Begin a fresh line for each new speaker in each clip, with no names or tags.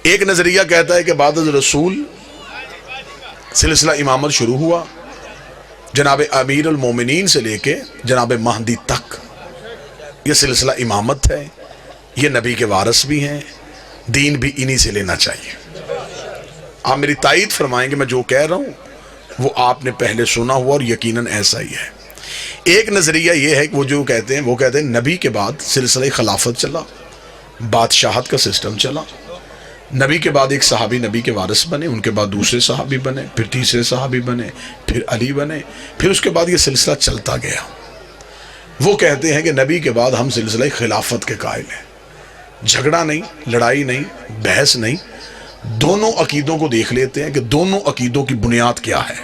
ایک نظریہ کہتا ہے کہ بعد از رسول سلسلہ امامت شروع ہوا، جناب امیر المومنین سے لے کے جناب مہدی تک یہ سلسلہ امامت ہے، یہ نبی کے وارث بھی ہیں، دین بھی انہی سے لینا چاہیے۔ آپ میری تائید فرمائیں گے میں جو کہہ رہا ہوں وہ آپ نے پہلے سنا ہوا اور یقیناً ایسا ہی ہے۔ ایک نظریہ یہ ہے کہ وہ کہتے ہیں نبی کے بعد سلسلہ خلافت چلا، بادشاہت کا سسٹم چلا، نبی کے بعد ایک صحابی نبی کے وارث بنے، ان کے بعد دوسرے صحابی بنے، پھر تیسرے صحابی بنے، پھر علی بنے، پھر اس کے بعد یہ سلسلہ چلتا گیا۔ وہ کہتے ہیں کہ نبی کے بعد ہم سلسلہ خلافت کے قائل ہیں، جھگڑا نہیں، لڑائی نہیں، بحث نہیں، دونوں عقیدوں کو دیکھ لیتے ہیں کہ دونوں عقیدوں کی بنیاد کیا ہے۔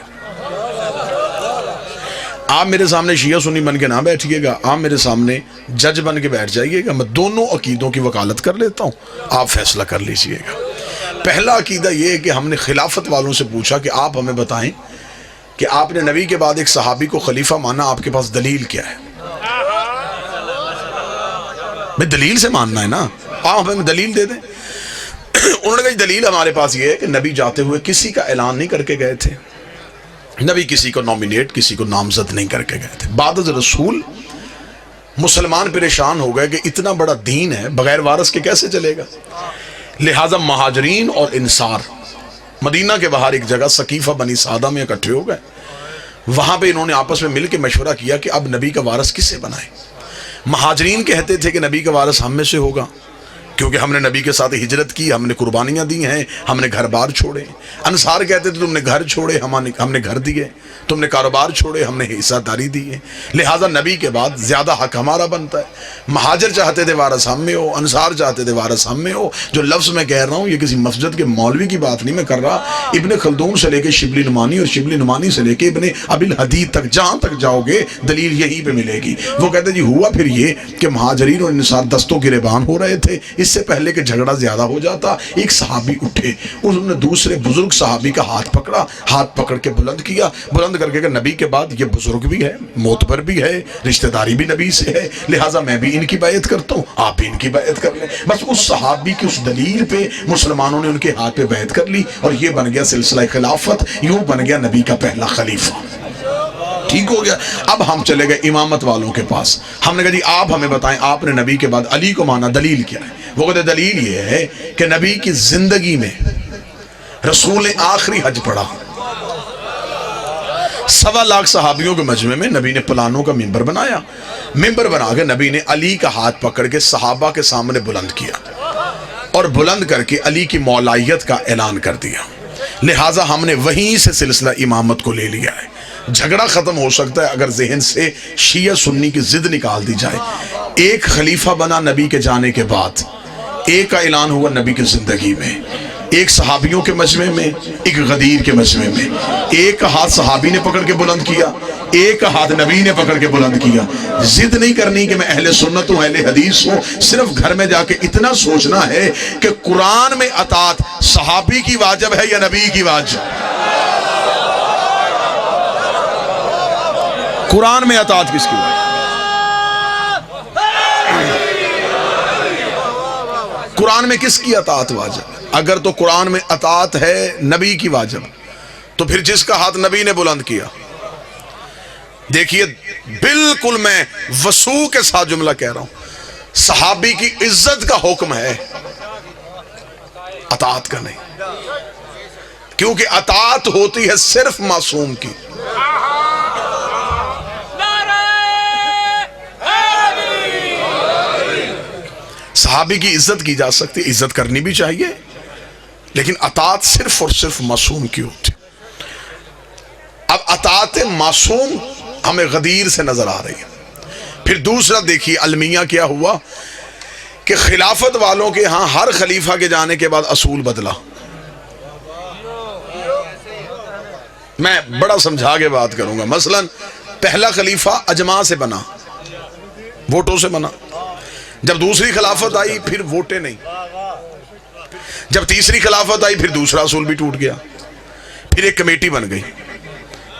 آپ میرے سامنے شیعہ سنی بن کے نہ بیٹھیے گا، آپ میرے سامنے جج بن کے بیٹھ جائیے گا، میں دونوں عقیدوں کی وکالت کر لیتا ہوں، آپ فیصلہ کر لیجئے گا۔ پہلا عقیدہ یہ ہے کہ ہم نے خلافت والوں سے پوچھا کہ آپ ہمیں بتائیں کہ آپ نے نبی کے بعد ایک صحابی کو خلیفہ مانا، آپ کے پاس دلیل کیا ہے؟ میں دلیل سے ماننا ہے نا، آپ ہمیں دلیل دے دیں۔ انہوں نے کہا دلیل ہمارے پاس یہ ہے کہ نبی جاتے ہوئے کسی کا اعلان نہیں کر کے گئے تھے، نبی کسی کو نومینیٹ، کسی کو نامزد نہیں کر کے گئے تھے۔ بعد از رسول مسلمان پریشان ہو گئے کہ اتنا بڑا دین ہے بغیر وارث کے کیسے چلے گا، لہٰذا مہاجرین اور انصار مدینہ کے باہر ایک جگہ سقیفہ بنی سعدہ میں اکٹھے ہو گئے۔ وہاں پہ انہوں نے آپس میں مل کے مشورہ کیا کہ اب نبی کا وارث کس سے بنائیں۔ مہاجرین کہتے تھے کہ نبی کا وارث ہم میں سے ہوگا، کیونکہ ہم نے نبی کے ساتھ ہجرت کی، ہم نے قربانیاں دی ہیں، ہم نے گھر بار چھوڑے۔ انصار کہتے تھے تم نے گھر چھوڑے، ہم نے گھر دیے، تم نے کاروبار چھوڑے، ہم نے حصہ داری دی ہے، لہٰذا نبی کے بعد زیادہ حق ہمارا بنتا ہے۔ مہاجر چاہتے تھے وارث ہم میں ہو، انصار چاہتے تھے وارث ہم میں ہو۔ جو لفظ میں کہہ رہا ہوں یہ کسی مسجد کے مولوی کی بات نہیں میں کر رہا، ابن خلدون سے لے کے شبلی نعمانی اور شبلی نعمانی سے لے کے ابن ابی الحدید تک جہاں تک جاؤ گے دلیل یہیں پہ ملے گی۔ وہ کہتے جی ہوا پھر یہ کہ مہاجرین اور انصار دستوں گریبان ہو رہے تھے، اس سے پہلے کہ جھگڑا زیادہ ہو جاتا ایک صحابی اٹھے، انہوں نے دوسرے بزرگ صحابی کا ہاتھ پکڑا، ہاتھ پکڑ کے بلند کیا، بلند کر کے کہ نبی کے بعد یہ بزرگ بھی ہے، معتبر بھی ہے، رشتہ داری بھی نبی سے ہے، لہٰذا میں بھی ان کی بیعت کرتا ہوں، آپ بھی ان کی بیعت کر لیں۔ بس اس صحابی کی اس دلیل پہ مسلمانوں نے ان کے ہاتھ پہ بیعت کر لی اور یہ بن گیا سلسلہ خلافت، یوں بن گیا نبی کا پہلا خلیفہ۔ ٹھیک ہو گیا۔ اب ہم چلے گئے امامت والوں کے پاس، ہم نے کہا جی آپ ہمیں بتائیں آپ نے نبی کے بعد علی کو مانا، دلیل کیا ہے؟ وہ کہتے دلیل یہ ہے کہ نبی کی زندگی میں رسول نے آخری حج پڑھا، 1.25 لاکھ صحابیوں کے مجمع میں نبی نے پلانوں کا ممبر بنایا، ممبر بنا کے نبی نے علی کا ہاتھ پکڑ کے صحابہ کے سامنے بلند کیا اور بلند کر کے علی کی مولائیت کا اعلان کر دیا، لہٰذا ہم نے وہیں سے سلسلہ امامت کو لے لیا ہے۔ جھگڑا ختم ہو سکتا ہے اگر ذہن سے شیعہ سنی کی ضد نکال دی جائے۔ ایک خلیفہ بنا نبی کے جانے کے بعد، ایک کا اعلان ہوا نبی کی زندگی میں، ایک صحابیوں کے مجمع میں، ایک غدیر کے مجمع میں، ایک کا ہاتھ صحابی نے پکڑ کے بلند کیا، ایک کا ہاتھ نبی نے پکڑ کے بلند کیا۔ ضد نہیں کرنی کہ میں اہل سنت ہوں، اہل حدیث ہوں، صرف گھر میں جا کے اتنا سوچنا ہے کہ قرآن میں اطاعت صحابی کی واجب ہے یا نبی کی واجب؟ قرآن میں اطاعت کس کی واجب؟ قرآن میں کس کی اطاعت واجب؟ اگر تو قرآن میں اطاعت ہے نبی کی واجب تو پھر جس کا ہاتھ نبی نے بلند کیا، دیکھیے بالکل میں وسوع کے ساتھ جملہ کہہ رہا ہوں، صحابی کی عزت کا حکم ہے، اطاعت کا نہیں، کیونکہ اطاعت ہوتی ہے صرف معصوم کی۔ صحابی کی عزت کی جا سکتی، عزت کرنی بھی چاہیے، لیکن اطاعت صرف اور صرف معصوم کی ہوتی۔ اب اطاعت معصوم ہمیں غدیر سے نظر آ رہی ہے۔ پھر دوسرا دیکھیے المیہ کیا ہوا کہ خلافت والوں کے ہاں ہر خلیفہ کے جانے کے بعد اصول بدلا۔ میں بڑا سمجھا کے بات کروں گا، مثلا پہلا خلیفہ اجماع سے بنا، ووٹوں سے بنا، جب دوسری خلافت آئی پھر ووٹیں نہیں، جب تیسری خلافت آئی پھر دوسرا اصول بھی ٹوٹ گیا، پھر ایک کمیٹی بن گئی،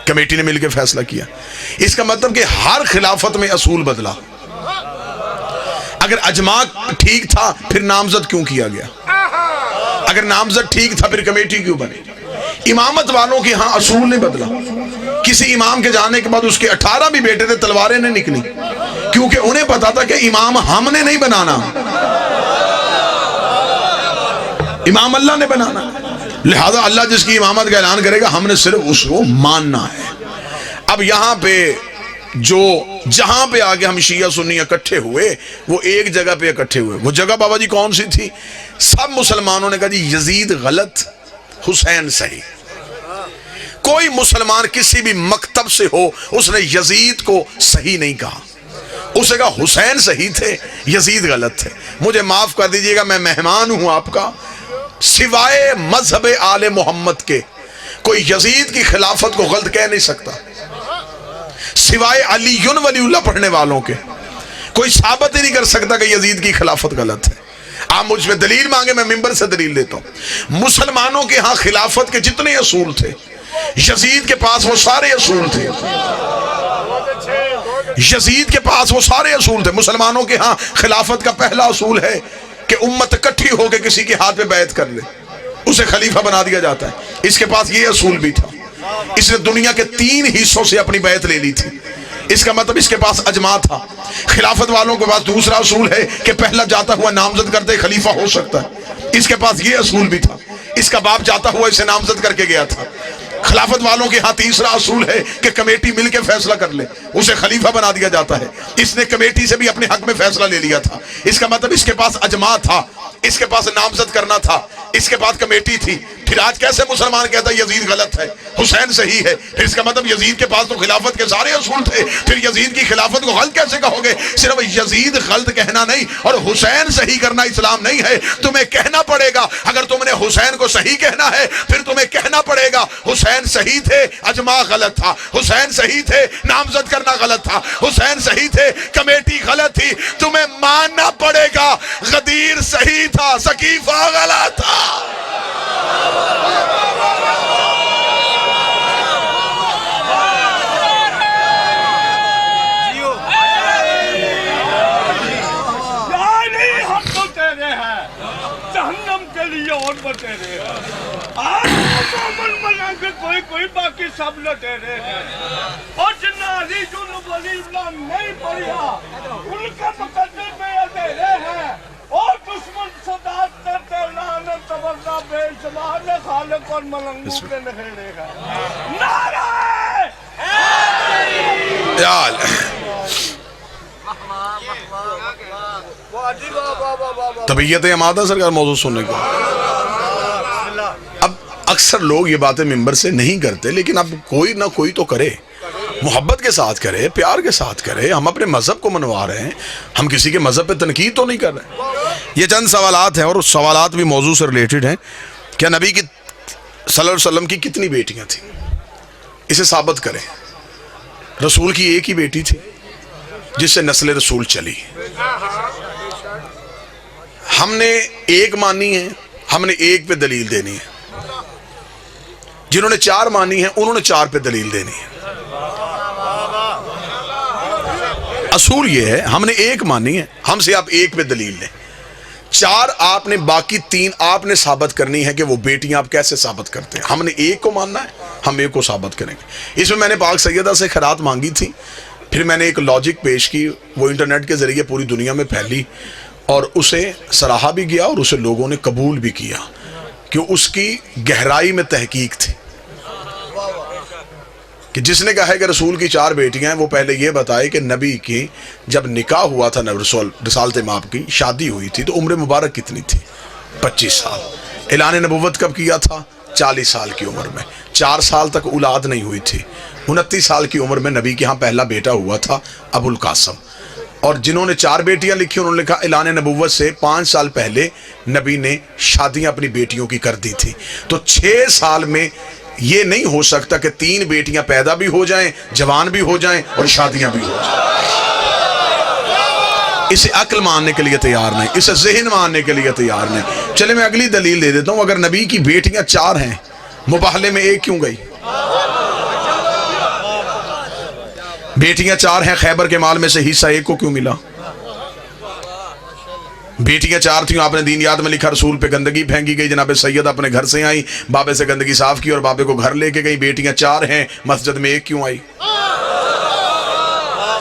کمیٹی نے مل کے فیصلہ کیا۔ اس کا مطلب کہ ہر خلافت میں اصول بدلا۔ اگر اجماع ٹھیک تھا پھر نامزد کیوں کیا گیا؟ اگر نامزد ٹھیک تھا پھر کمیٹی کیوں بنے؟ امامت والوں کے ہاں اصول نہیں بدلا. کسی امام کے جانے کے بعد اس کے 18 بھی بیٹے تھے، تلواریں نہیں نکلی، کیونکہ انہیں پتا تھا کہ امام ہم نے نہیں بنانا، امام اللہ نے بنانا. لہذا اللہ جس کی امامت کا اعلان کرے گا ہم نے صرف اس کو ماننا ہے. اب یہاں پہ جہاں پہ آگے ہم شیعہ سنی اکٹھے ہوئے وہ ایک جگہ پہ اکٹھے ہوئے. وہ جگہ بابا جی کون سی تھی؟ سب مسلمانوں نے کہا جی یزید غلط، حسین صحیح. کوئی مسلمان کسی بھی مکتب سے ہو اس نے یزید کو صحیح نہیں کہا، اسے کہا حسین صحیح تھے، یزید غلط تھے. مجھے معاف کر دیجئے گا، میں مہمان ہوں آپ کا. سوائے مذہب آل محمد کے کوئی یزید کی خلافت کو غلط کہہ نہیں سکتا. سوائے علی ولی اللہ پڑھنے والوں کے کوئی ثابت ہی نہیں کر سکتا کہ یزید کی خلافت غلط ہے. آپ مجھ میں دلیل مانگے، میں ممبر سے دلیل دیتا ہوں. مسلمانوں کے ہاں خلافت کے جتنے اصول تھے یزید کے پاس وہ سارے اصول تھے. یزید کے پاس وہ سارے اصول تھے. مسلمانوں کے ہاں خلافت کا پہلا اصول ہے کہ امت اکٹھی ہو کے کسی کے ہاتھ پہ بیعت کر لے، اسے خلیفہ بنا دیا جاتا ہے. اس کے پاس یہ اصول بھی تھا. اس نے دنیا کے 3 حصوں سے اپنی بیعت لے لی تھی. اس کا مطلب اس کے پاس اجماع تھا. خلافت والوں کے پاس دوسرا اصول ہے کہ پہلا جاتا ہوا نامزد کرتے خلیفہ ہو سکتا ہے. اس کے پاس یہ اصول بھی تھا. اس کا باپ جاتا ہوا اسے نامزد کر کے گیا تھا. خلافت والوں کے ہاں تیسرا اصول ہے کہ کمیٹی مل کے فیصلہ کر لے، اسے خلیفہ بنا دیا جاتا ہے. اس نے کمیٹی سے بھی اپنے حق میں فیصلہ لے لیا تھا. اس کا مطلب اس کے پاس اجماع تھا، اس کے پاس نامزد کرنا تھا، اس کے بعد کمیٹی تھی. پھر آج کیسے مسلمان کہتا ہے یزید غلط ہے، حسین صحیح ہے؟ پھر اس کا مطلب یزید کے پاس تو خلافت کے سارے اصول تھے، پھر یزید کی خلافت کو غلط کیسے کہو گے؟ صرف یزید غلط کہنا نہیں اور حسین صحیح کرنا اسلام نہیں ہے. تمہیں کہنا پڑے گا، اگر تم نے حسین کو صحیح کہنا ہے پھر تمہیں کہنا پڑے گا حسین صحیح تھے، اجماع غلط تھا. حسین صحیح تھے، نامزد کرنا غلط تھا. حسین صحیح تھے، کمیٹی غلط تھی. تمہیں ماننا پڑے گا غدیر صحیح تھا، سقیفہ غلط تھا.
کوئی باقی سب لٹیرے ہیں اور جنہ علی جن ولی اللہ نہیں پڑھا ان کا مقدر میں اندھیرے ہیں اور دشمن صدات کرتے لعنت تبرہ بے شمار خالق اور ملنگوں کے نخیرے ہیں. نعرہ
یال طبیعت آمادہ سرکار موضوع سننے کو. اب اکثر لوگ یہ باتیں ممبر سے نہیں کرتے، لیکن اب کوئی نہ کوئی تو کرے، محبت کے ساتھ کرے، پیار کے ساتھ کرے. ہم اپنے مذہب کو منوا رہے ہیں، ہم کسی کے مذہب پہ تنقید تو نہیں کر رہے. یہ چند سوالات ہیں اور اس سوالات بھی موضوع سے ریلیٹڈ ہیں. کیا نبی کی صلی اللہ علیہ وسلم کی کتنی بیٹیاں تھیں؟ اسے ثابت کریں. رسول کی ایک ہی بیٹی تھی جس سے نسل رسول چلی. ہم نے ایک مانی ہے، ہم نے ایک پہ دلیل دینی ہے. جنہوں نے 4 مانی ہیں انہوں نے 4 پہ دلیل دینی ہے. اصول یہ ہے ہم نے ایک مانی ہے، ہم سے آپ ایک پہ دلیل لیں. 4 آپ نے، باقی 3 آپ نے ثابت کرنی ہے کہ وہ بیٹیاں آپ کیسے ثابت کرتے ہیں. ہم نے ایک کو ماننا ہے، ہم ایک کو ثابت کریں گے. اس میں نے پاک سیدہ سے خیرات مانگی تھی، پھر میں نے ایک لاجک پیش کی، وہ انٹرنیٹ کے ذریعے پوری دنیا میں پھیلی اور اسے سراہا بھی گیا اور اسے لوگوں نے قبول بھی کیا کہ اس کی گہرائی میں تحقیق تھی. کہ جس نے کہا ہے کہ رسول کی 4 بیٹیاں ہیں وہ پہلے یہ بتائے کہ نبی کی جب نکاح ہوا تھا، رسالت مآب کی شادی ہوئی تھی تو عمر مبارک کتنی تھی؟ 25 سال. اعلان نبوت کب کیا تھا؟ 40 سال کی عمر میں. 4 سال تک اولاد نہیں ہوئی تھی. 29 سال کی عمر میں نبی کے ہاں پہلا بیٹا ہوا تھا ابو القاسم. اور جنہوں نے 4 بیٹیاں لکھی انہوں نے لکھا اعلان نبوت سے 5 سال پہلے نبی نے شادیاں اپنی بیٹیوں کی کر دی تھی. تو 6 سال میں یہ نہیں ہو سکتا کہ 3 بیٹیاں پیدا بھی ہو جائیں، جوان بھی ہو جائیں اور شادیاں بھی ہو جائیں. اسے عقل ماننے کے لیے تیار نہیں، اسے ذہن ماننے کے لیے تیار نہیں. چلے میں اگلی دلیل دے دیتا ہوں. اگر نبی کی بیٹیاں 4 ہیں، مباہلے میں 1 کیوں گئی؟ بیٹیاں 4 ہیں، خیبر کے مال میں سے حصہ 1 کو کیوں ملا؟ بیٹیاں 4 تھیں، آپ نے دینیات میں لکھا رسول پہ گندگی پھینکی گئی، جناب سید اپنے گھر سے آئی، بابے سے گندگی صاف کی اور بابے کو گھر لے کے گئی۔ بیٹیاں 4 ہیں، مسجد میں 1 کیوں آئی؟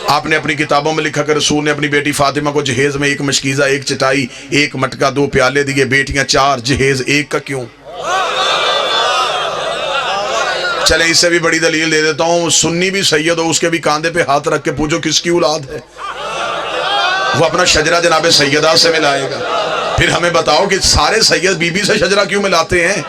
آپ نے اپنی کتابوں میں لکھا کہ رسول نے اپنی بیٹی فاطمہ کو جہیز میں 1 مشکیزہ، 1 چٹائی، 1 مٹکا، 2 پیالے دیے۔ بیٹیاں 4، جہیز 1 کا کیوں؟ چلیں اس سے بھی بڑی دلیل دے دیتا ہوں، سنی بھی سید ہو، اس کے بھی کاندھے پہ ہاتھ رکھ کے پوچھو کس کی اولاد ہے، وہ اپنا شجرہ جناب سیدہ سے ملائے گا۔ پھر ہمیں بتاؤ کہ سارے سید بی بی سے شجرہ کیوں ملاتے ہیں؟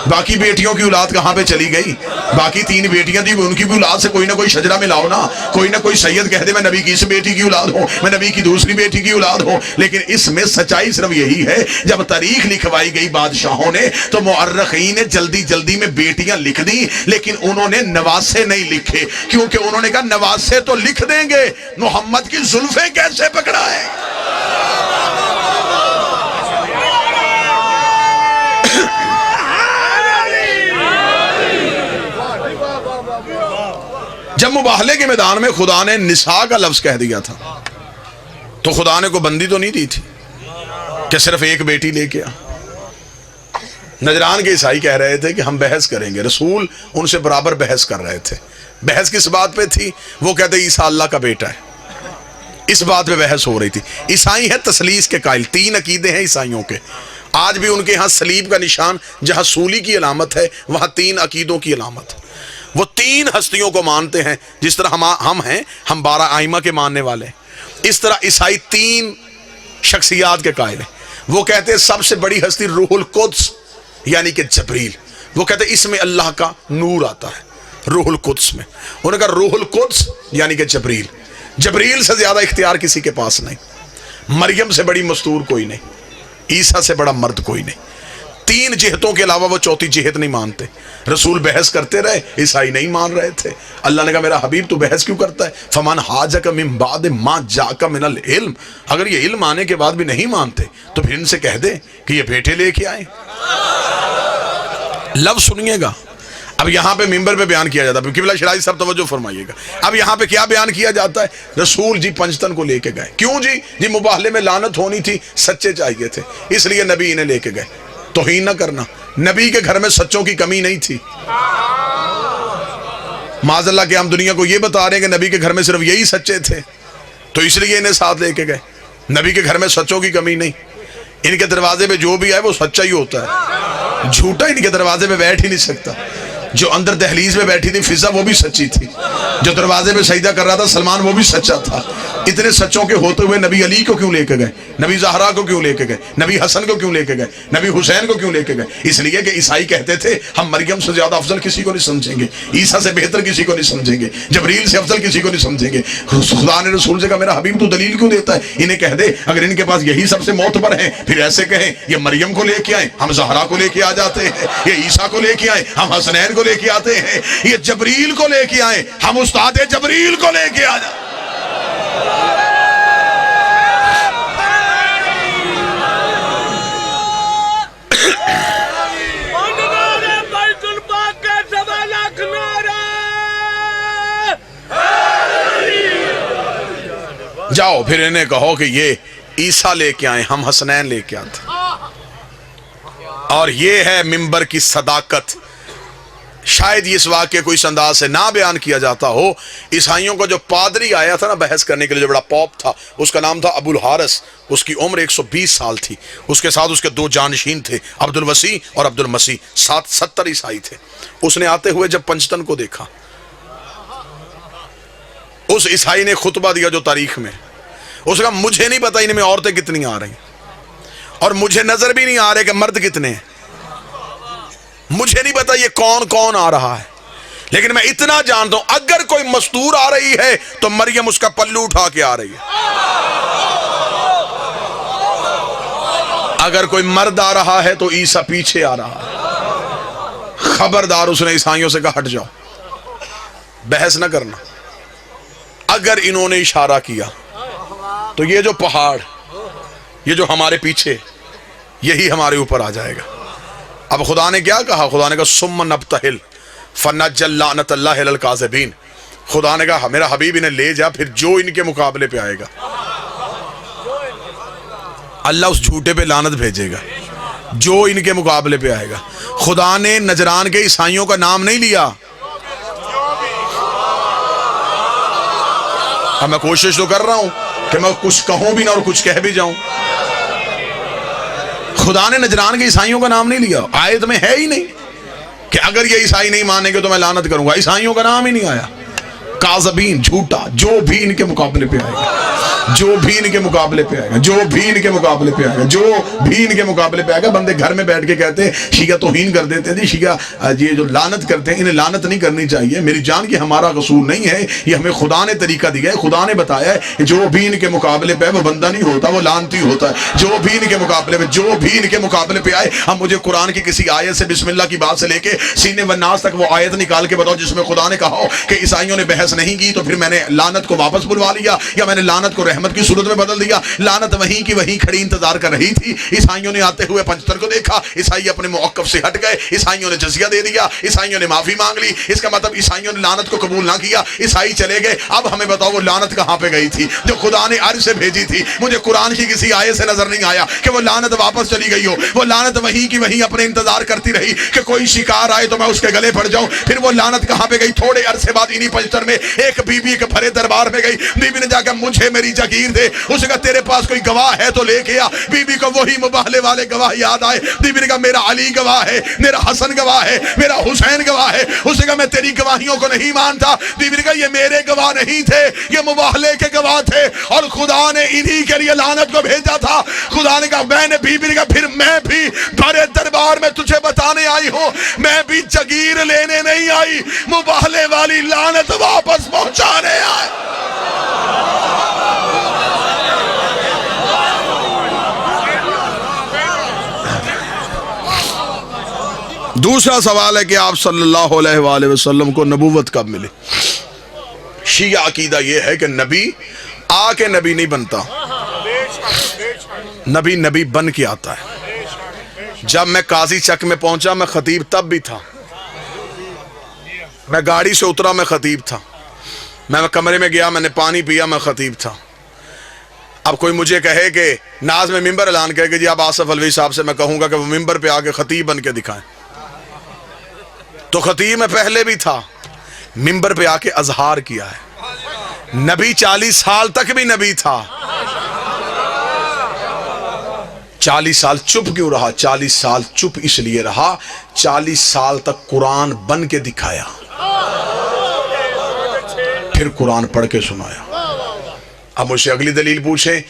باقی بیٹیوں کی اولاد کہاں پہ چلی گئی؟ باقی 3 بیٹیاں تھیں، ان کی بھی اولاد سے کوئی نہ کوئی شجرہ ملاؤ نا، کوئی نہ کوئی سید کہہ دے میں نبی کی اس بیٹی کی اولاد ہوں، میں نبی کی دوسری بیٹی کی اولاد ہوں۔ لیکن اس میں سچائی صرف یہی ہے، جب تاریخ لکھوائی گئی بادشاہوں نے تو مؤرخین نے جلدی جلدی میں بیٹیاں لکھ دی، لیکن انہوں نے نواسے نہیں لکھے، کیونکہ انہوں نے کہا نواسے تو لکھ دیں گے، محمد کی زلفیں کیسے پکڑائیں؟ جب مباہلے کے میدان میں خدا نے نساء کا لفظ کہہ دیا تھا تو خدا نے کوئی بندی تو نہیں دی تھی کہ صرف 1 بیٹی لے کے آ۔ نجران کے عیسائی کہہ رہے تھے کہ ہم بحث کریں گے، رسول ان سے برابر بحث کر رہے تھے۔ بحث کس بات پہ تھی؟ وہ کہتے عیسیٰ اللہ کا بیٹا ہے، اس بات پہ بحث ہو رہی تھی۔ عیسائی ہے تثلیث کے قائل، 3 عقیدے ہیں عیسائیوں کے، آج بھی ان کے ہاں صلیب کا نشان جہاں سولی کی علامت ہے وہاں 3 عقیدوں کی علامت ہے۔ وہ 3 ہستیوں کو مانتے ہیں، جس طرح ہم ہیں، ہم 12 آئمہ کے ماننے والے ہیں، اس طرح عیسائی 3 شخصیات کے قائل ہیں۔ وہ کہتے ہیں سب سے بڑی ہستی روح القدس یعنی کہ جبریل، وہ کہتے ہیں اس میں اللہ کا نور آتا ہے روح القدس میں۔ انہوں نے کہا روح القدس یعنی کہ جبریل، جبریل سے زیادہ اختیار کسی کے پاس نہیں، مریم سے بڑی مستور کوئی نہیں، عیسیٰ سے بڑا مرد کوئی نہیں۔ 3 جہتوں کے علاوہ وہ 4تھی جہت نہیں مانتے۔ رسول بحث کرتے رہے، عیسائی نہیں مان رہے تھے۔ اللہ نے کہا میرا حبیب تو بحث کیوں کرتا ہے؟ فمن حاجک من بعد ما جاءک من العلم، اگر یہ علم آنے کے بعد بھی نہیں مانتے تو پھر ان سے کہہ دے کہ یہ بیٹے لے کے آئیں۔ لفظ سنیے گا، اب یہاں پہ ممبر پہ بیان کیا جاتا ہے، قبلہ شرائع صاحب توجہ فرمائیے گا، اب یہاں پہ کیا بیان کیا جاتا ہے؟ رسول جی پنجتن کو لے کے گئے، کیوں جی مباہلے میں لعنت ہونی تھی، سچے چاہیے تھے، اس لیے نبی انہیں لے کے گئے۔ توہین نہ کرنا، نبی کے گھر میں سچوں کی کمی نہیں تھی۔ معاذ اللہ کہ ہم دنیا کو یہ بتا رہے ہیں کہ نبی کے گھر میں صرف یہی سچے تھے تو اس لیے انہیں ساتھ لے کے گئے۔ نبی کے گھر میں سچوں کی کمی نہیں، ان کے دروازے پہ جو بھی آئے وہ سچا ہی ہوتا ہے، جھوٹا ان کے دروازے پہ بیٹھ ہی نہیں سکتا۔ جو اندر دہلیز میں بیٹھی تھی فضا وہ بھی سچی تھی، جو دروازے پہ سجدہ کر رہا تھا سلمان وہ بھی سچا تھا۔ اتنے سچوں کے ہوتے ہوئے نبی علی کو کیوں لے کے گئے؟ نبی زہرا کو کیوں لے کے گئے؟ نبی حسن کو کیوں لے کے گئے؟ نبی حسین کو کیوں لے کے گئے؟ اس لیے کہ عیسائی کہتے تھے ہم مریم سے زیادہ افضل کسی کو نہیں سمجھیں گے، عیسیٰ سے بہتر کسی کو نہیں سمجھیں گے، جبریل سے افضل کسی کو نہیں سمجھیں گے۔ خدا نے رسول سے کہا میرا حبیب تو دلیل کیوں دیتا ہے؟ انہیں کہہ دے اگر ان کے پاس یہی سب سے معتبر ہیں پھر ایسے کہیں یہ مریم کو لے کے آئیں ہم زہرا کو لے کے آ جاتے ہیں، یہ عیسیٰ کو لے کے آئیں ہم حسنین کو لے کے آتے ہیں، یہ جبریل کو لے کے آئیں ہم استاد جبریل کو لے کے آ جائیں۔ جاؤ پھر انہیں کہو کہ یہ عیسیٰ لے کے آئیں ہم حسنین لے کے آتے۔ اور یہ ہے ممبر کی صداقت۔ شاید اس واقعے کو اس انداز سے نہ بیان کیا جاتا ہو۔ عیسائیوں کا جو پادری آیا تھا نا بحث کرنے کے لیے، جو بڑا پوپ تھا، اس کا نام تھا ابو الحارث، اس کی عمر 120 سال تھی، اس کے ساتھ اس کے 2 جانشین تھے، عبد الوسیع اور عبد المسیح، 70 عیسائی تھے۔ اس نے آتے ہوئے جب پنجتن کو دیکھا، اس عیسائی نے خطبہ دیا جو تاریخ میں، اس کا مجھے نہیں پتا ان میں عورتیں کتنی آ رہی اور مجھے نظر بھی نہیں آ رہے کہ مرد کتنے ہیں، مجھے نہیں پتا یہ کون کون آ رہا ہے، لیکن میں اتنا جانتا ہوں اگر کوئی مستور آ رہی ہے تو مریم اس کا پلو اٹھا کے آ رہی ہے، اگر کوئی مرد آ رہا ہے تو عیسیٰ پیچھے آ رہا ہے۔ خبردار، اس نے عیسائیوں سے کہا ہٹ جاؤ، بحث نہ کرنا۔ اگر انہوں نے اشارہ کیا تو یہ جو پہاڑ، یہ جو ہمارے پیچھے، یہی ہمارے اوپر آ جائے گا۔ اب خدا نے کیا کہا؟ خدا نے کہا ثم نبتہل فنجعل لعنت اللہ علی الکاذبین۔ خدا نے کہا میرا حبیب انہیں لے جا، پھر جو ان کے مقابلے پہ آئے گا اللہ اس جھوٹے پہ لعنت بھیجے گا جو ان کے مقابلے پہ آئے گا. خدا نے نجران کے عیسائیوں کا نام نہیں لیا. اب میں کوشش تو کر رہا ہوں کہ میں کچھ کہوں بھی نہ اور کچھ کہہ بھی جاؤں. خدا نے نجران کے عیسائیوں کا نام نہیں لیا. آیت میں ہے ہی نہیں کہ اگر یہ عیسائی نہیں مانیں گے تو میں لعنت کروں گا. عیسائیوں کا نام ہی نہیں آیا. کاذبین، جھوٹا، جو بھی ان کے مقابلے پہ آئے گا، جو بھی ان کے مقابلے پہ آئے گا، جو بھی ان کے مقابلے پہ آئے گا، جو بھی ان کے مقابلے پہ آئے گا. بندے گھر میں بیٹھ کے کہتے ہیں شیعہ توہین کر دیتے ہیں. شیعہ یہ جو لعنت کرتے ہیں، انہیں لعنت نہیں کرنی چاہیے. میری جان کی ہمارا قصور نہیں ہے، یہ ہمیں خدا نے طریقہ دیا ہے. خدا نے بتایا ہے جو بھی ان کے مقابلے پہ وہ بندہ نہیں ہوتا، وہ لعنتی ہوتا ہے. جو بھی ان کے مقابلے پہ، جو بھی ان کے مقابلے پہ آئے. اب مجھے قرآن کی کسی آیت سے، بسم اللہ کی بات سے لے کے سینے والناس تک وہ آیت نکال کے بتاؤ جس میں خدا نے کہا ہو کہ عیسائیوں نے بحث نہیں کی تو پھر میں نے لعنت کو واپس بلوا لیا، یا میں نے لعنت کو رحمت کی صورت میں بدل دیا. لعنت وہیں کی وہیں کھڑی انتظار کر رہی تھی. عیسائیوں نے آتے ہوئے پنجتر کو دیکھا، عیسائی اپنے موقف سے ہٹ گئے، عیسائیوں نے جزیہ دے دیا، عیسائیوں نے معافی مانگ لی. اس کا مطلب عیسائیوں نے لعنت کو قبول نہ کیا، عیسائی چلے گئے. اب ہمیں بتاؤ وہ لعنت کہاں پہ گئی تھی جو خدا نے عرش سے بھیجی تھی؟ مجھے قرآن کی کسی آیت سے نظر نہیں آیا کہ وہ لعنت واپس چلی گئی ہو. وہ لعنت وہیں کی وہیں اپنے انتظار کرتی رہی کہ کوئی شکار آئے تو میں اس کے گلے پڑ جاؤں. پھر وہ لعنت کہاں پہ گئی؟ تھوڑے عرصے بعد انہی پنجتر میں ایک بی بی کے بھرے دربار میں گئی. بی بی نے جا کے مجھے میری جگیر دے. اس نے کہا تیرے پاس کوئی گواہ ہے تو لے کے آ. بی بی کو وہی مباہلے والے گواہ یاد آئے. بی بی نے کہا میرا علی گواہ ہے، میرا حسن گواہ ہے، میرا حسین گواہ ہے. اس نے کہا میں تیری گواہیوں کو نہیں مانتا. بی بی نے کہا یہ میرے گواہ نہیں تھے، یہ مباہلے کے گواہ تھے، اور خدا نے انہی کے لیے لعنت کو بھیجا تھا. خدا نے کہا میں نے، بی بی نے کہا پھر میں بھی بڑے دربار میں تجھے بتانے آئی ہوں، میں بھی جگیر لینے نہیں آئی، مباہلے والی لعنت واپس پہنچانے آئی. دوسرا سوال ہے کہ آپ صلی اللہ علیہ وآلہ وسلم کو نبوت کب ملی؟ شیعہ عقیدہ یہ ہے کہ نبی آ کے نبی نہیں بنتا، نبی نبی بن کے آتا ہے. جب میں قاضی چک میں پہنچا میں خطیب تب بھی تھا، میں گاڑی سے اترا میں خطیب تھا، میں کمرے میں گیا میں نے پانی پیا میں خطیب تھا. اب کوئی مجھے کہے کہ ناز میں ممبر اعلان کرے کہ جی آپ آصف الوی صاحب سے، میں کہوں گا کہ وہ ممبر پہ آ کے خطیب بن کے دکھائیں. تو خطیب میں پہلے بھی تھا، ممبر پہ آ کے اظہار کیا ہے. نبی 40 سال تک بھی نبی تھا. 40 سال چپ کیوں رہا؟ 40 سال چپ اس لیے رہا 40 سال تک قرآن بن کے دکھایا، پھر قرآن پڑھ کے سنایا. اب مجھ سے اگلی دلیل پوچھیں،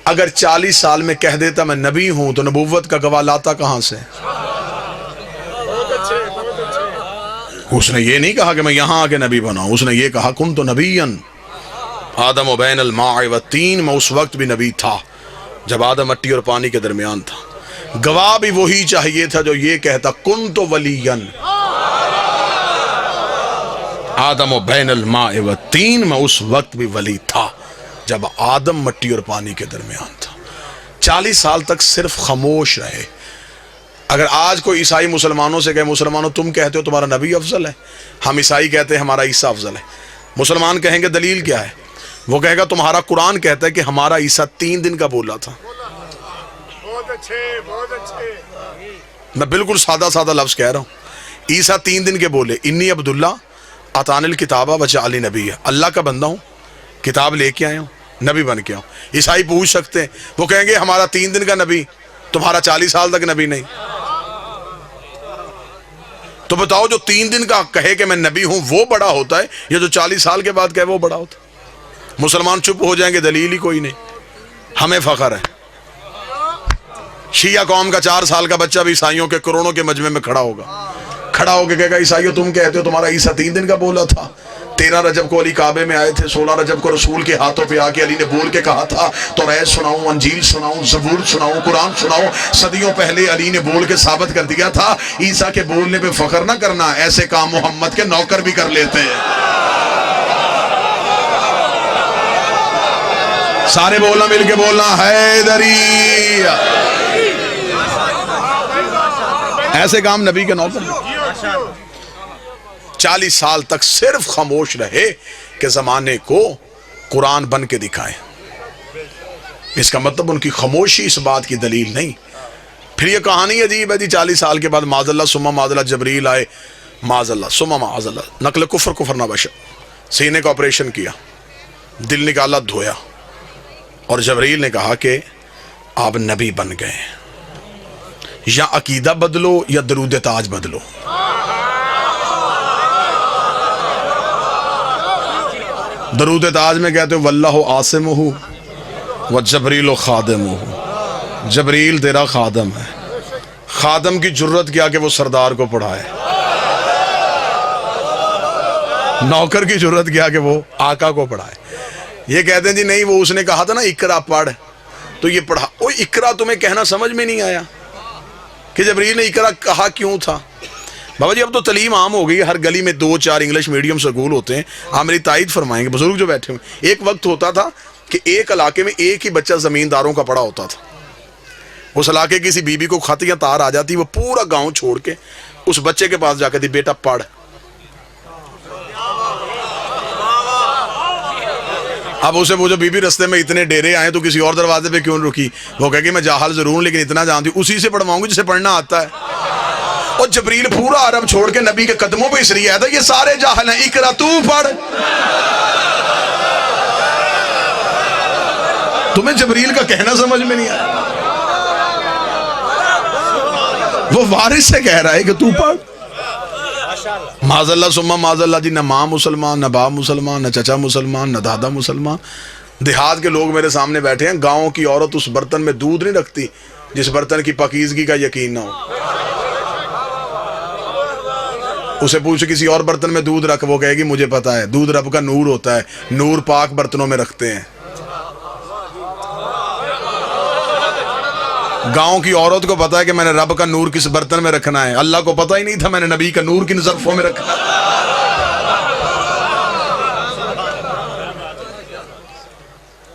اگر 40 سال میں کہہ دیتا میں نبی ہوں تو نبوت کا گواہ لاتا کہاں سے؟ اس نے یہ نہیں کہا کہ میں یہاں آ کے نبی بناؤں، اس نے یہ کہا کنت نبیًا آدم و بین الماء والتین، میں اس وقت بھی نبی تھا جب آدم مٹی اور پانی کے درمیان تھا. گواہ بھی وہی چاہیے تھا جو یہ کہتا کنت ولیًا آدم و بین الماء والتین، میں اس وقت بھی ولی تھا جب آدم مٹی اور پانی کے درمیان تھا. 40 سال تک صرف خاموش رہے. اگر آج کوئی عیسائی مسلمانوں سے کہے مسلمانوں تم کہتے ہو تمہارا نبی افضل ہے، ہم عیسائی کہتے ہیں ہمارا عیسیٰ افضل ہے. مسلمان کہیں گے دلیل کیا ہے؟ وہ کہے گا تمہارا قرآن کہتا ہے کہ ہمارا عیسیٰ 3 دن کا بولا تھا.
بہت اچھے.
میں بالکل سادہ سادہ لفظ کہہ رہا ہوں. عیسیٰ 3 دن کے بولے انی عبداللہ عطانی الکتابہ وجعلنی نبیہ، اللہ کا بندہ ہوں، کتاب لے کے آیا ہوں، نبی بن کے آؤں. عیسائی پوچھ سکتے ہیں، وہ کہیں گے ہمارا 3 دن کا نبی، تمہارا 40 سال تک نبی نہیں. تو بتاؤ جو 3 دن کا کہے کہ میں نبی ہوں وہ بڑا ہوتا ہے یا جو 40 سال کے بعد کہے وہ بڑا ہوتا ہے؟ مسلمان چپ ہو جائیں گے، دلیل ہی کوئی نہیں. ہمیں فخر ہے. شیعہ قوم کا 4 سال کا بچہ بھی عیسائیوں کے کروڑوں کے مجمع میں کھڑا ہوگا، کھڑا ہو کے کہے گا عیسائیوں تم کہتے ہو تمہارا عیسیٰ 3 دن کا بولا تھا. 13 رجب کو علی کعبے میں آئے تھے، 16 رجب کو رسول کے ہاتھوں پہ آ کے علی نے بول کے کہا تھا توریت سناؤں، انجیل سناؤں، زبور سناؤں، قرآن سناؤں. صدیوں پہلے علی نے بول کے ثابت کر دیا تھا. عیسیٰ کے بولنے پہ فخر نہ کرنا، ایسے کام محمد کے نوکر بھی کر لیتے ہیں. سارے بولنا، مل کے بولنا، حیدری. ایسے کام نبی کے نوکر. 40 سال تک صرف خاموش رہے کہ زمانے کو قرآن بن کے دکھائے. اس کا مطلب ان کی خاموشی اس بات کی دلیل نہیں. پھر یہ کہانی عجیب ہے جی. 40 سال کے بعد معاذ اللہ ثم معاذ اللہ جبریل آئے, معاذ اللہ ثم معاذ اللہ, نقل کفر نہ بشر, سینے کا آپریشن کیا, دل نکالا, دھویا, اور جبریل نے کہا کہ آپ نبی بن گئے, یا عقیدہ بدلو یا درود تاج بدلو. درود تاج میں کہتے ہو واللہ عاصمہ و جبریل خادمہ, جبریل تیرا خادم ہے. خادم کی جرت کیا کہ وہ سردار کو پڑھائے, نوکر کی جرت کیا کہ وہ آقا کو پڑھائے. یہ کہتے ہیں جی نہیں, وہ اس نے کہا تھا نا اقرا پڑھ, تو یہ پڑھا. وہ اقرا تمہیں کہنا سمجھ میں نہیں آیا کہ جبریل نے اقرا کہا کیوں تھا؟ بابا جی اب تو تعلیم عام ہو گئی ہے, ہر گلی میں 2-4 انگلش میڈیم سکول ہوتے ہیں. آپ میری تائید فرمائیں گے بزرگ جو بیٹھے ہوئے. ایک وقت ہوتا تھا کہ ایک علاقے میں ایک ہی بچہ زمینداروں کا پڑا ہوتا تھا. اس علاقے کسی بی بی کو خط یا تار آ جاتی, وہ پورا گاؤں چھوڑ کے اس بچے کے پاس جا کے دی, بیٹا پڑھ. اب اسے وہ جو بی بی رستے میں اتنے ڈیرے آئے تو کسی اور دروازے پہ کیوں رکی؟ وہ کہے کہ میں جاہل ضرور ہوں لیکن اتنا جانتی ہوں, اسی سے پڑھواؤں گی جسے پڑھنا آتا ہے. اور جبریل پورا عرب چھوڑ کے نبی کے قدموں پہ اس لیے آیا تھا, یہ سارے جاہل ہیں, اقرا تو پڑھ. تمہیں جبریل کا کہنا سمجھ میں نہیں آیا, وہ وارث سے کہہ رہا ہے کہ تو پڑھ. معاذ اللہ ثم معاذ اللہ جی, نہ ماں مسلمان, نہ باپ مسلمان, نہ چچا مسلمان, نہ دادا مسلمان. دیہات کے لوگ میرے سامنے بیٹھے ہیں. گاؤں کی عورت اس برتن میں دودھ نہیں رکھتی جس برتن کی پاکیزگی کا یقین نہ ہو. اسے پوچھ کسی اور برتن میں دودھ رکھ, وہ کہے گی مجھے پتا ہے دودھ رب کا نور ہوتا ہے, نور پاک برتنوں میں رکھتے ہیں. گاؤں کی عورت کو پتا ہے کہ میں نے رب کا نور کس برتن میں رکھنا ہے. اللہ کو پتا ہی نہیں تھا میں نے نبی کا نور کن ظرفوں میں رکھنا ہے.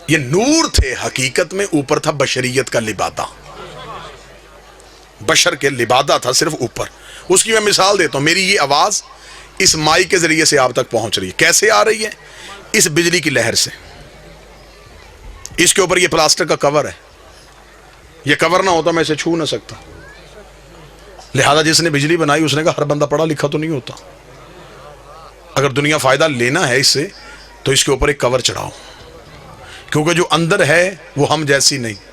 یہ نور تھے حقیقت میں, اوپر تھا بشریت کا لبادہ, بشر کے لبادہ تھا صرف اوپر. اس کی میں مثال دیتا ہوں. میری یہ آواز اس مائی کے ذریعے سے آپ تک پہنچ رہی ہے. کیسے آ رہی ہے؟ اس بجلی کی لہر سے. اس کے اوپر یہ پلاسٹک کا کور ہے, یہ کور نہ ہوتا میں اسے چھو نہ سکتا. لہذا جس نے بجلی بنائی اس نے کہا ہر بندہ پڑھا لکھا تو نہیں ہوتا, اگر دنیا فائدہ لینا ہے اس سے تو اس کے اوپر ایک کور چڑھاؤ, کیونکہ جو اندر ہے وہ ہم جیسی نہیں.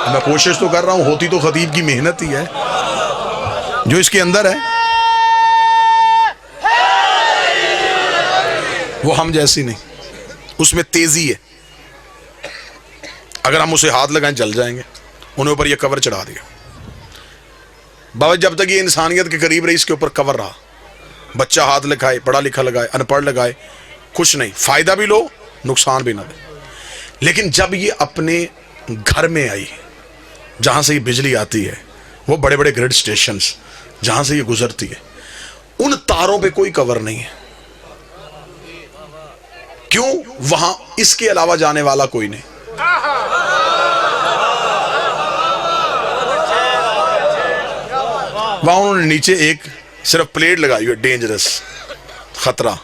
میں کوشش تو کر رہا ہوں, ہوتی تو خطیب کی محنت ہی ہے. جو اس کے اندر ہے وہ ہم جیسی نہیں, اس میں تیزی ہے. اگر ہم اسے ہاتھ لگائیں جل جائیں گے. انہیں اوپر یہ کور چڑھا دیا. بابا جب تک یہ انسانیت کے قریب رہی اس کے اوپر کور رہا. بچہ ہاتھ لگائے, پڑھا لکھا لگائے, ان پڑھ لگائے, کچھ نہیں, فائدہ بھی لو نقصان بھی نہ دے. لیکن جب یہ اپنے گھر میں آئی جہاں سے یہ بجلی آتی ہے, وہ بڑے بڑے گریڈ سٹیشنز جہاں سے یہ گزرتی ہے, ان تاروں پہ کوئی کور نہیں ہے. کیوں؟ وہاں اس کے علاوہ جانے والا کوئی نہیں. وہاں انہوں نے نیچے ایک صرف پلیٹ لگائی ہوئی, ڈینجرس, خطرہ.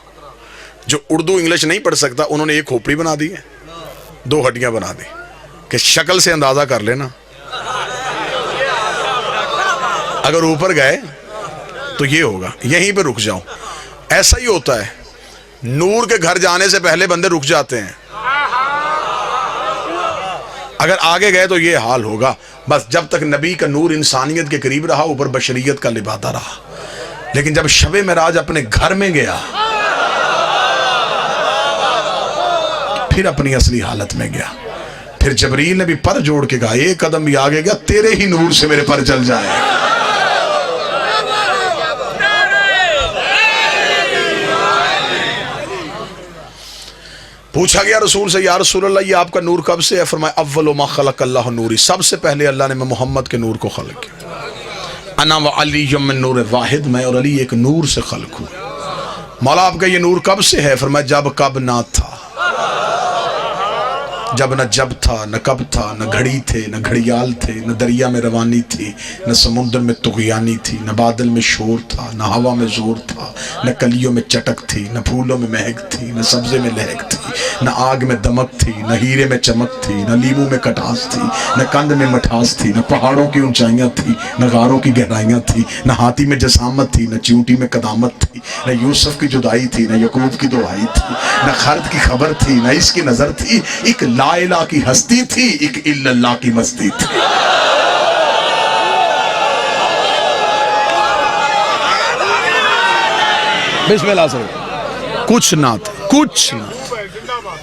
جو اردو انگلش نہیں پڑھ سکتا انہوں نے ایک کھوپڑی بنا دی ہے, 2 ہڈیاں بنا دی کہ شکل سے اندازہ کر لینا, اگر اوپر گئے تو یہ ہوگا, یہیں پہ رک جاؤں. ایسا ہی ہوتا ہے, نور کے گھر جانے سے پہلے بندے رک جاتے ہیں, اگر آگے گئے تو یہ حال ہوگا. بس جب تک نبی کا نور انسانیت کے قریب رہا, اوپر بشریت کا لبادہ رہا. لیکن جب شب معراج اپنے گھر میں گیا, پھر اپنی اصلی حالت میں گیا. پھر جبریل نے بھی پر جوڑ کے کہا ایک قدم بھی آگے گیا تیرے ہی نور سے میرے پر جل جائے. پوچھا گیا رسول سے, یا رسول اللہ یہ آپ کا نور کب سے ہے؟ فرمایا اول ما خلق اللہ نوری, سب سے پہلے اللہ نے محمد کے نور کو خلق کیا. انا و علی من نور واحد, میں اور علی ایک نور سے خلق ہوئے. مولا آپ کا یہ نور کب سے ہے؟ فرمایا جب کب نہ تھا. جب نہ جب تھا نہ کب تھا، نہ گھڑی تھے نہ گھڑیال تھے، نہ دریا میں روانی تھی نہ سمندر میں طغیانی تھی، نہ بادل میں شور تھا نہ ہوا میں زور تھا، نہ کلیوں میں چٹک تھی نہ پھولوں میں مہک تھی، نہ سبزے میں لہک تھی، نہ آگ میں دمک تھی نہ ہیرے میں چمک تھی، نہ لیموں میں کٹاس تھی نہ کند میں مٹھاس تھی، نہ پہاڑوں کی اونچائیاں تھی نہ غاروں کی گہرائیاں تھی، نہ ہاتھی میں جسامت تھی نہ چیونٹی میں قدامت تھی، نہ یوسف کی جدائی تھی نہ یعقوب کی دعائی تھی، نہ خلد کی خبر تھی نہ اس کی نظر تھی، ایک لا الہ کی ہستی تھی ایک الا اللہ کی مستی تھی۔ بسم اللہ سے کچھ نہ تھا،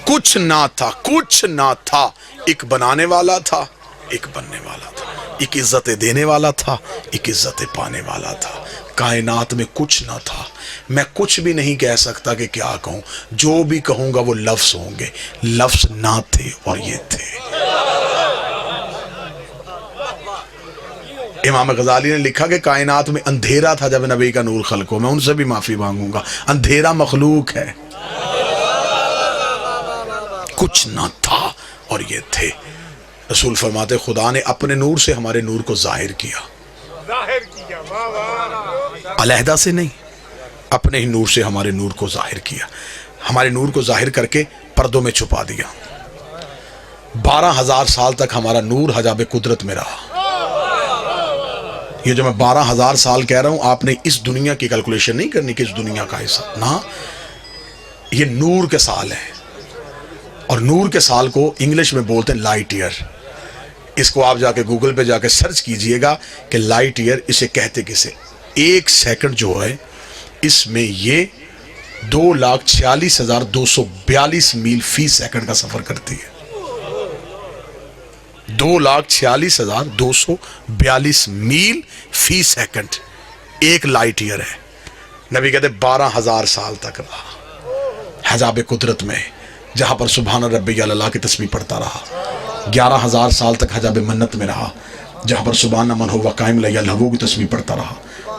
کچھ نہ تھا، کچھ نہ تھا، ایک بنانے والا تھا ایک بننے والا تھا، ایک عزت دینے والا تھا ایک عزت پانے والا تھا۔ کائنات میں کچھ نہ تھا، میں کچھ بھی نہیں کہہ سکتا کہ کیا کہوں، جو بھی کہوں گا وہ لفظ ہوں گے، لفظ نہ تھے اور یہ تھے۔ امام غزالی نے لکھا کہ کائنات میں اندھیرا تھا جب نبی کا نور خلق ہو، میں ان سے بھی معافی مانگوں گا، اندھیرا مخلوق ہے، کچھ نہ تھا اور یہ تھے۔ رسول فرماتے خدا نے اپنے نور سے ہمارے نور کو ظاہر کیا، علیحدہ سے نہیں، اپنے ہی نور سے ہمارے نور کو ظاہر کیا، ہمارے نور کو ظاہر کر کے پردوں میں چھپا دیا۔ 12,000 سال تک ہمارا نور حجاب قدرت میں رہا۔ یہ جو میں 12,000 سال کہہ رہا ہوں، آپ نے اس دنیا کی کیلکولیشن نہیں کرنی کہ اس دنیا کا حصہ، نہ، یہ نور کے سال ہیں، اور نور کے سال کو انگلش میں بولتے ہیں لائٹ ایئر۔ اس کو آپ جا کے گوگل پہ جا کے سرچ کیجئے گا کہ لائٹ ایئر اسے کہتے کسے۔ ایک سیکنڈ جو ہے اس میں یہ 2,46,242 میل فی سیکنڈ کا سفر کرتی ہے۔ 2,46,242 میل فی سیکنڈ ایک لائٹ ایئر ہے۔ نبی کہتے 12,000 سال تک رہا حجاب قدرت میں، جہاں پر سبحان ربی اللہ کی تسبیح پڑھتا رہا۔ 11,000 سال تک حجاب منت میں رہا، جہاں پر سبحان من ہوا قائم لی الہو کی تسبیح پڑھتا رہا۔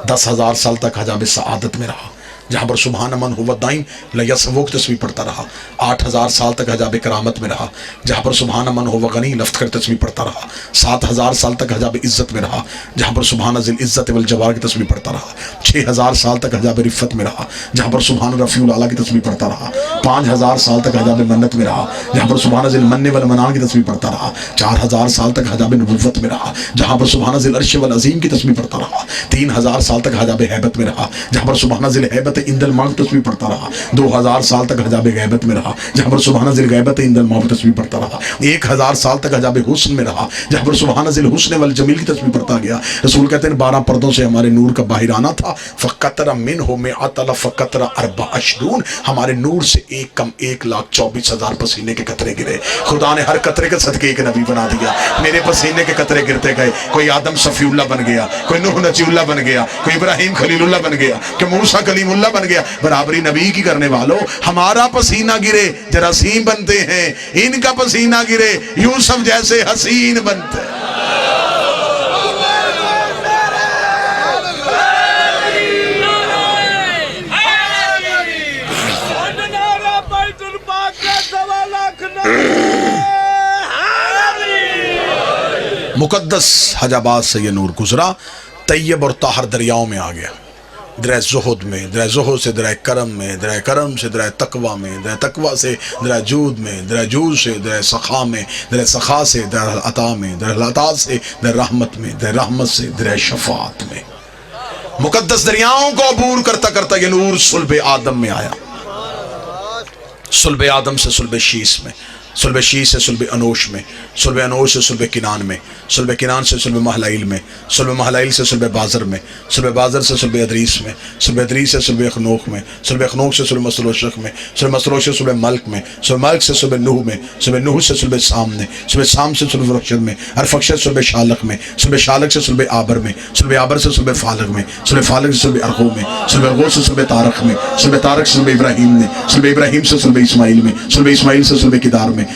10,000 سال تک حجاب سعادت میں رہا، جہاں پر سبحان من ہوا دائم لیسوو کی تسبیح پڑھتا رہا۔ 8,000 سال تک حجاب کرامت میں رہا، جہاں پر سبحان من ہوا غنی لفظ کر تسبیح پڑھتا رہا۔ 7,000 سال تک حجاب عزت میں رہا، جہاں پر سبحان ذی العزت والجبار کی تسبیح پڑھتا رہا۔ 6,000 سال تک حجاب رفت میں رہا، جہاں پر سبحان رفیع الاعلیٰ کی تسبیح پڑھتا رہا۔ 5,000 سال تک حجاب منت میں رہا، جہاں پر سبحان ذی المن والمنان کی تسبیح پڑھتا رہا۔ 4,000 سال تک حجاب نبوت میں رہا، جہاں پر سبحان ذی العرش والعظیم کی تسبیح پڑھتا رہا۔ 3,000 سال تک حجاب ہیبت میں رہا، جہاں پر سبحان ذی الہیبت عند الموت تسبیح پڑھتا رہا۔ 2,000 سال تک حجاب غیبت میں رہا، جہاں پر سبحان ذی الغیبت عند الموت تسبیح پڑھتا رہا۔ 1,000 سال تک حجاب حسن میں رہا، جہاں پر سبحان ذی الحسن والجمیل کی تسبیح پڑھتا گیا۔ رسول کہتے ہیں 12 پردوں سے ہمارے نور کا باہر آنا تھا۔ فقطر منہ مئۃ الف فقطر 24، ہمارے نور سے ایک کم 1,24,000 پسینے کے قطرے گرے۔ خدا نے ہر قطرے کے صدقے ایک نبی بنا دیا۔ میرے پسینے کے قطرے گرتے گئے، کوئی آدم صفی اللہ بن گیا، کوئی نوح نجی اللہ بن گیا، کوئی ابراہیم خلیل اللہ بن گیا، کوئی موسیٰ کلیم اللہ بن گیا۔ برابری نبی کی کرنے والوں، ہمارا پسینہ گرے جراثیم بنتے ہیں، ان کا پسینہ گرے یوسف جیسے حسین بنتے ہیں۔ مقدس حجابات سے یہ نور گزرا، طیب اور طاہر دریاؤں میں آ گیا، درہ زہد میں، درہ زہد سے درہ کرم میں، درہ کرم سے درہ تقوی میں، درہ تقوی سے درہ جود میں، درہ جود سے درہ سخا میں، درہ سخا سے درہ عطا میں، درہ عطا سے درہ رحمت میں، درہ رحمت سے درہ شفاعت میں۔ مقدس دریاؤں کو عبور کرتا کرتا یہ نور صلب آدم میں آیا، صلب آدم سے صلب شیس میں، صلب شیس سے صلب انوش میں، صلب انوش سے صلب کنان میں، صلب کنان سے صلب محلائل میں، صلب محلائل سے صلب بازر میں، صلب بازر سے صلب ادریس میں، صلب ادریس سے صلب اخنوخ میں، صلب اخنوخ سے صلب مسلوشق میں، صلب مسلوشق سے صلب ملک میں، صلب ملک سے صلب نوح میں، صلب نوح سے صلب سام میں، صلب سام سے صلب رخشد میں، ارفخشد سے صلب شالق میں، صلب شالق سے صلب آبر میں، صلب آبر سے صلب فالق میں، صلب فالق سے صلب ارغو میں، صلب ارغو سے صلب تارق میں، صلب تارق سے صلب ابراہیم میں، صلب ابراہیم سے صلب اسماعیل میں، صلب اسماعیل سے صلب کدار میں،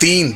3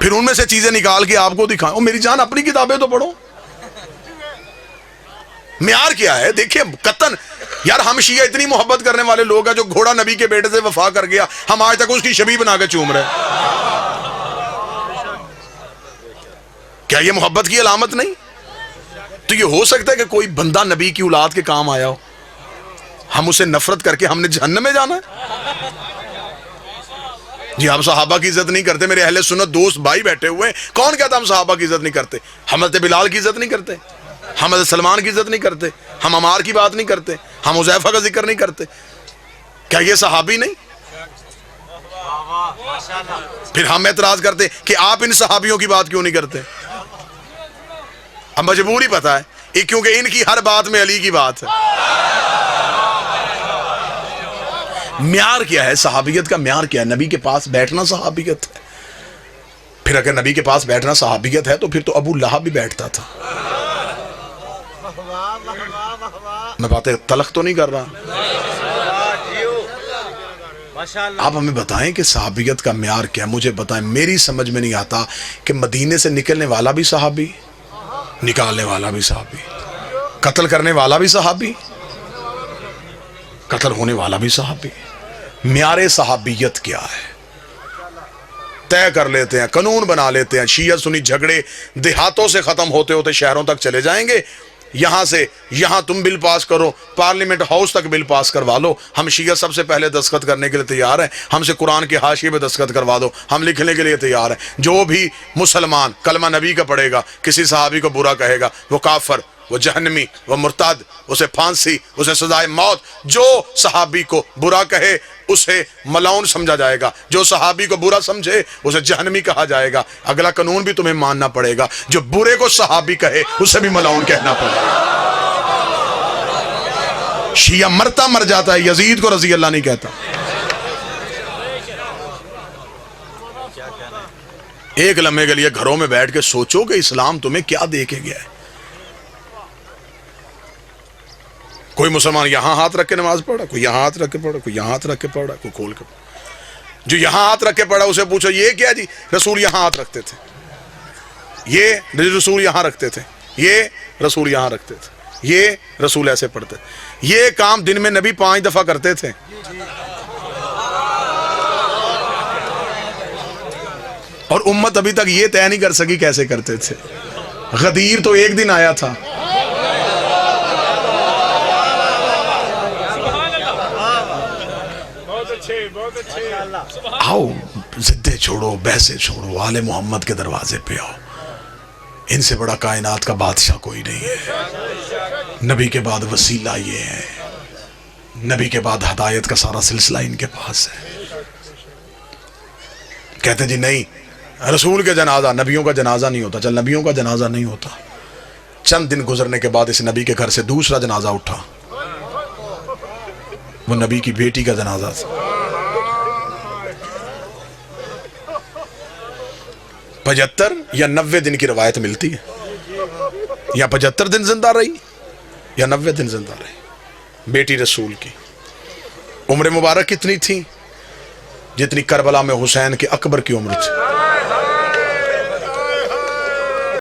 پھر ان میں سے چیزیں نکال کے آپ کو دکھائیں. او میری جان اپنی کتابیں تو پڑھو. معیار کیا ہے؟ دیکھیں قطن یار ہم شیعہ اتنی محبت کرنے والے لوگ ہیں, جو گھوڑا نبی کے بیٹے سے وفا کر گیا ہم آج تک اس کی شبیہ بنا کے چوم رہے. کیا یہ محبت کی علامت نہیں؟ تو یہ ہو سکتا ہے کہ کوئی بندہ نبی کی اولاد کے کام آیا ہو, ہم اسے نفرت کر کے ہم نے جہنم میں جانا ہے؟ جی ہم صحابہ کی عزت نہیں کرتے. میرے اہل سنت دوست بھائی بیٹھے ہوئے ہیں, کون کہتا ہم صحابہ کی عزت نہیں کرتے؟ حضرت بلال کی عزت نہیں کرتے, ہم حضرت سلمان کی عزت نہیں کرتے, ہم عمار کی بات نہیں کرتے, ہم حذیفہ کا ذکر نہیں کرتے. کیا یہ صحابی نہیں؟ پھر ہم اعتراض کرتے کہ آپ ان صحابیوں کی بات کیوں نہیں کرتے؟ اب مجبوری پتہ ہے کیونکہ ان کی ہر بات میں علی کی بات ہے. معیار کیا ہے صحابیت کا؟ معیار کیا ہے؟ نبی کے پاس بیٹھنا صحابیت ہے. پھر اگر نبی کے پاس بیٹھنا صحابیت ہے تو پھر تو ابو لہب بھی بیٹھتا تھا. میں باتیں تلخ تو نہیں کر رہا. آپ ہمیں بتائیں کہ صحابیت کا معیار کیا ہے؟ مجھے بتائیں. میری سمجھ میں نہیں آتا کہ مدینے سے نکلنے والا بھی صحابی, نکالنے والا بھی صحابی, قتل کرنے والا بھی صحابی, قتل ہونے والا بھی صحابی. معیار صحابیت کیا ہے؟ طے کر لیتے ہیں, قانون بنا لیتے ہیں. شیعہ سنی جھگڑے دیہاتوں سے ختم ہوتے ہوتے شہروں تک چلے جائیں گے. یہاں سے یہاں تم بل پاس کرو, پارلیمنٹ ہاؤس تک بل پاس کروا لو. ہم شیعہ سب سے پہلے دستخط کرنے کے لیے تیار ہیں. ہم سے قرآن کے حاشیے پہ دستخط کروا دو, ہم لکھنے کے لیے تیار ہیں. جو بھی مسلمان کلمہ نبی کا پڑھے گا, کسی صحابی کو برا کہے گا, وہ کافر, وہ جہنمی, وہ مرتد, اسے پھانسی, اسے سزائے موت. جو صحابی کو برا کہے اسے ملعون سمجھا جائے گا, جو صحابی کو برا سمجھے اسے جہنمی کہا جائے گا. اگلا قانون بھی تمہیں ماننا پڑے گا, جو برے کو صحابی کہے اسے بھی ملعون کہنا پڑے گا. شیعہ مرتا مر جاتا ہے, یزید کو رضی اللہ نہیں کہتا. ایک لمحے کے لیے گھروں میں بیٹھ کے سوچو کہ اسلام تمہیں کیا دے کے گیا ہے. کوئی مسلمان یہاں ہاتھ رکھ کے نماز پڑھا, کوئی یہاں ہاتھ رکھ کے پڑھا, کوئی یہاں ہاتھ رکھ کے پڑھا, کوئی کھول کے پڑھا. جو یہاں ہاتھ رکھ کے پڑھا اسے پوچھو یہ کیا جی؟ رسول یہاں ہاتھ رکھتے تھے, یہ رسول یہاں رکھتے تھے, یہ رسول یہاں رکھتے تھے, یہ رسول ایسے پڑھتے. یہ کام دن میں نبی 5 دفعہ کرتے تھے. اور امت ابھی تک یہ طے نہیں کر سکی کیسے کرتے تھے. غدیر تو ایک دن آیا تھا. آؤ ضدیں چھوڑو, بحثیں چھوڑو, آل محمد کے دروازے پہ آؤ. ان سے بڑا کائنات کا بادشاہ کوئی نہیں ہے. نبی کے بعد وسیلہ یہ ہے, نبی کے بعد ہدایت کا سارا سلسلہ ان کے پاس ہے. کہتے جی نہیں رسول کے جنازہ, نبیوں کا جنازہ نہیں ہوتا. چل نبیوں کا جنازہ نہیں ہوتا. چند دن گزرنے کے بعد اس نبی کے گھر سے دوسرا جنازہ اٹھا, وہ نبی کی بیٹی کا جنازہ تھا. 75 یا 90 دن کی روایت ملتی ہے, یا 75 دن زندہ رہی یا 90 دن زندہ رہی. بیٹی رسول کی عمر مبارک کتنی تھی؟ جتنی کربلا میں حسین کے اکبر کی عمر تھی.